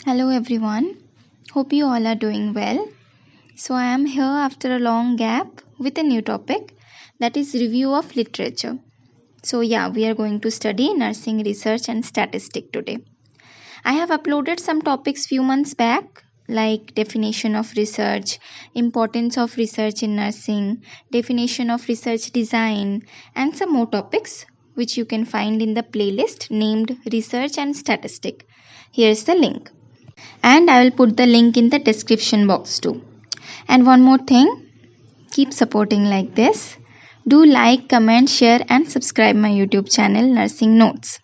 Hello everyone. Hope you all are doing well. So I am here after a long gap with a new topic, that is review of literature. So we are going to study nursing research and statistic today. I have uploaded some topics few months back like definition of research, importance of research in nursing, definition of research design, and some more topics which you can find in the playlist named research and statistic. Here's the link, and I will put the link in the description box too. And one more thing, keep supporting like this. Do like, comment, share, and subscribe my YouTube channel Nursing Notes.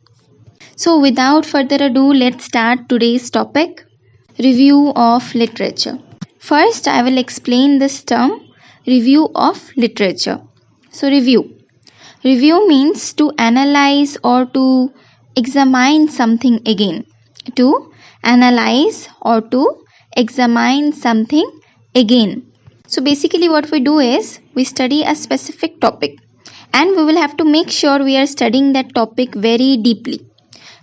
So without further ado, let's start today's topic, review of literature. First, I will explain this term, review of literature. So review. Review means to analyze or to examine something again. To analyze or to examine something again. So basically what we do is we study a specific topic and we will have to make sure we are studying that topic very deeply.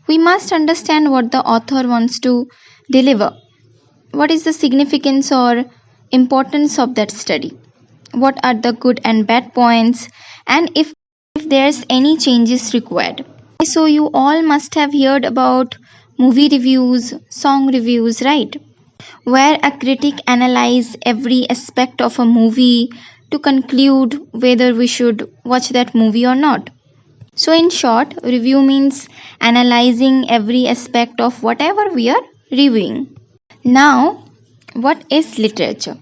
We must understand what the author wants to deliver. What is the significance or importance of that study? What are the good and bad points, and if there's any changes required. So you all must have heard about movie reviews, song reviews, right? Where a critic analyzes every aspect of a movie to conclude whether we should watch that movie or not. So in short, review means analyzing every aspect of whatever we are reviewing. Now, what is literature?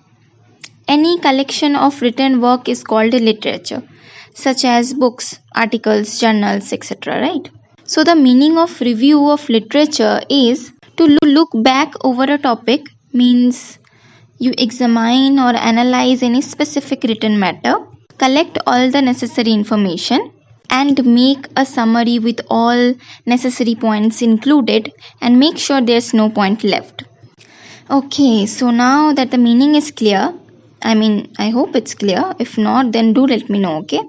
Any collection of written work is called literature, such as books, articles, journals, etc. Right? So the meaning of review of literature is to look back over a topic, means you examine or analyze any specific written matter, collect all the necessary information, and make a summary with all necessary points included and make sure there's no point left. Okay, so now that the meaning is clear, I hope it's clear. If not, then do let me know, okay?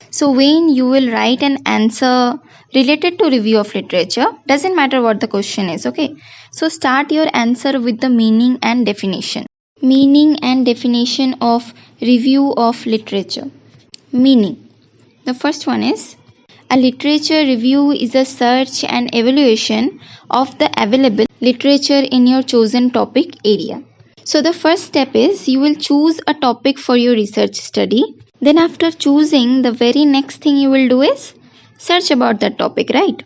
So when you will write an answer related to review of literature, doesn't matter what the question is, okay? So start your answer with the meaning and definition. Meaning and definition of review of literature. Meaning. The first one is, a literature review is a search and evaluation of the available literature in your chosen topic area. So the first step is you will choose a topic for your research study. Then after choosing, the very next thing you will do is search about that topic, right?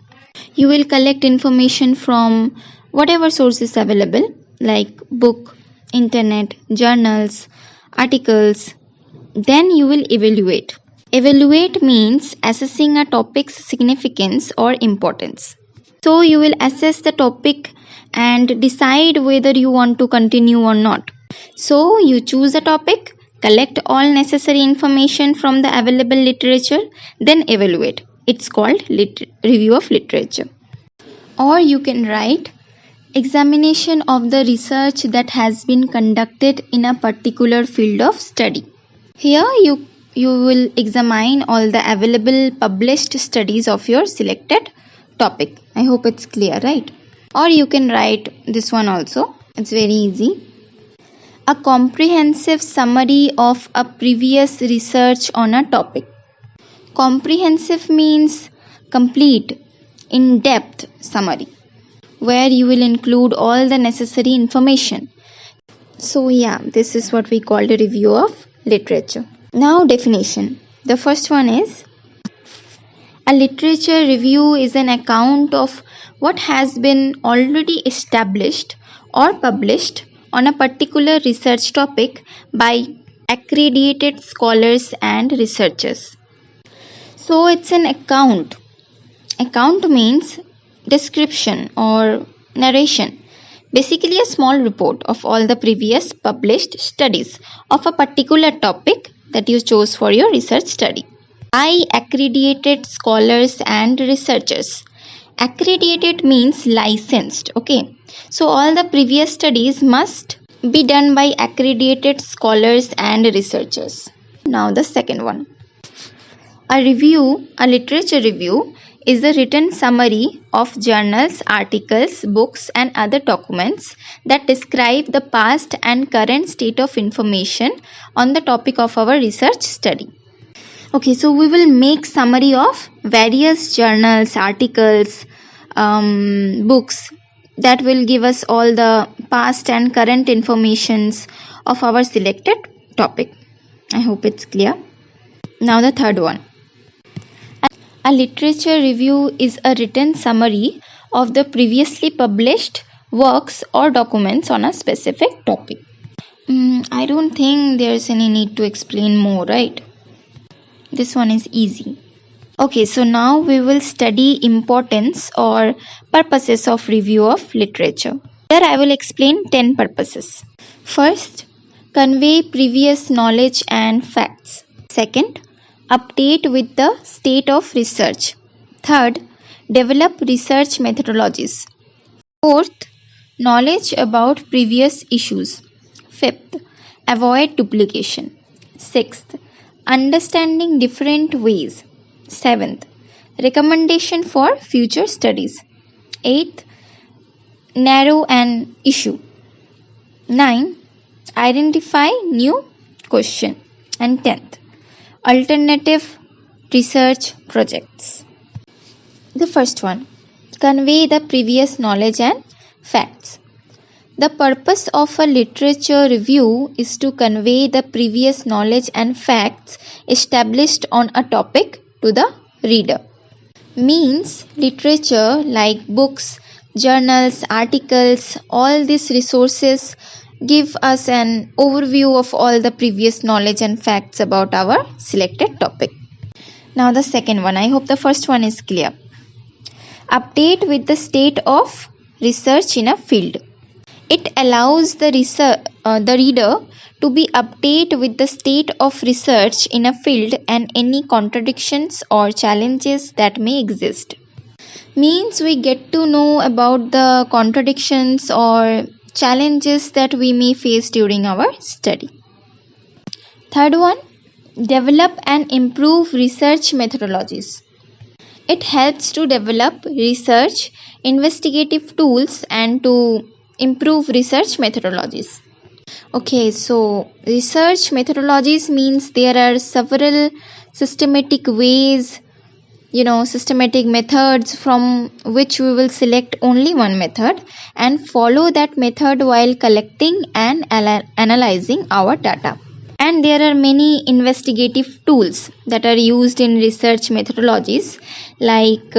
You will collect information from whatever sources available like book, internet, journals, articles. Then you will evaluate. Evaluate means assessing a topic's significance or importance. So you will assess the topic and decide whether you want to continue or not. So you choose a topic, collect all necessary information from the available literature, then evaluate. It's called review of literature. Or you can write examination of the research that has been conducted in a particular field of study. Here you will examine all the available published studies of your selected topic. I hope it's clear, right? Or you can write this one also. It's very easy. A comprehensive summary of a previous research on a topic. Comprehensive means complete, in-depth summary, where you will include all the necessary information. So this is what we call a review of literature. Now definition. The first one is, a literature review is an account of what has been already established or published on a particular research topic by accredited scholars and researchers. So it's an account. Account means description or narration. Basically a small report of all the previous published studies of a particular topic that you chose for your research study by accredited scholars and researchers. Accredited means licensed, okay? So all the previous studies must be done by accredited scholars and researchers. Now the second one. A literature review is the written summary of journals, articles, books, and other documents that describe the past and current state of information on the topic of our research study. Okay, so we will make summary of various journals, articles, books that will give us all the past and current informations of our selected topic. I hope it's clear. Now the third one. A literature review is a written summary of the previously published works or documents on a specific topic. I don't think there's any need to explain more, right? This one is easy. Okay, so now we will study importance or purposes of review of literature. Here I will explain 10 purposes. First, convey previous knowledge and facts. Second, update with the state of research. Third, develop research methodologies. Fourth, knowledge about previous issues. Fifth, avoid duplication. Sixth, understanding different ways. Seventh, recommendation for future studies. Eighth, narrow an issue. 9. Identify new question. And 10th, alternative research projects. The first one, convey the previous knowledge and facts. The purpose of a literature review is to convey the previous knowledge and facts established on a topic to the reader. Means literature like books, journals, articles, all these resources give us an overview of all the previous knowledge and facts about our selected topic. Now the second one, I hope the first one is clear. Update with the state of research in a field. It allows the reader to be updated with the state of research in a field and any contradictions or challenges that may exist. Means we get to know about the contradictions or challenges that we may face during our study. Third one, develop and improve research methodologies. It helps to develop research, investigative tools and to improve research methodologies. Okay, so research methodologies means there are several systematic ways, systematic methods from which we will select only one method and follow that method while collecting and analyzing our data. And there are many investigative tools that are used in research methodologies like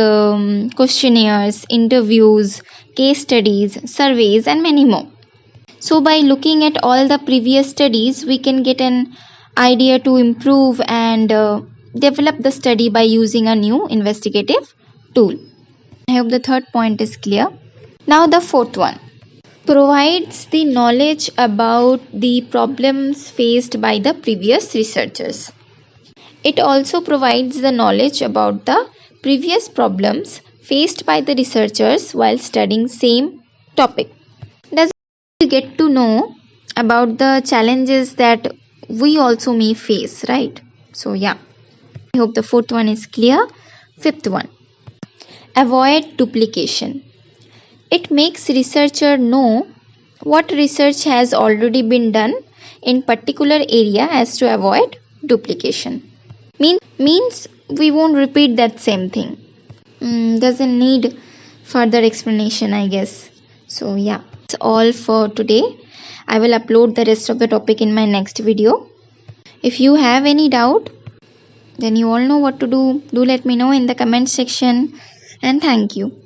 questionnaires, interviews, case studies, surveys and many more. So by looking at all the previous studies, we can get an idea to improve and develop the study by using a new investigative tool. I hope the third point is clear. Now the fourth one, provides the knowledge about the problems faced by the previous researchers. It also provides the knowledge about the previous problems faced by the researchers while studying same topic. Thus we get to know about the challenges that we also may face, right? So yeah, I hope the fourth one is clear. Fifth one, avoid duplication. It makes researcher know what research has already been done in particular area as to avoid duplication. Means we won't repeat that same thing. Doesn't need further explanation, I guess. So yeah, that's all for today. I will upload the rest of the topic in my next video. If you have any doubt, then you all know what to do. Do let me know in the comment section, and thank you.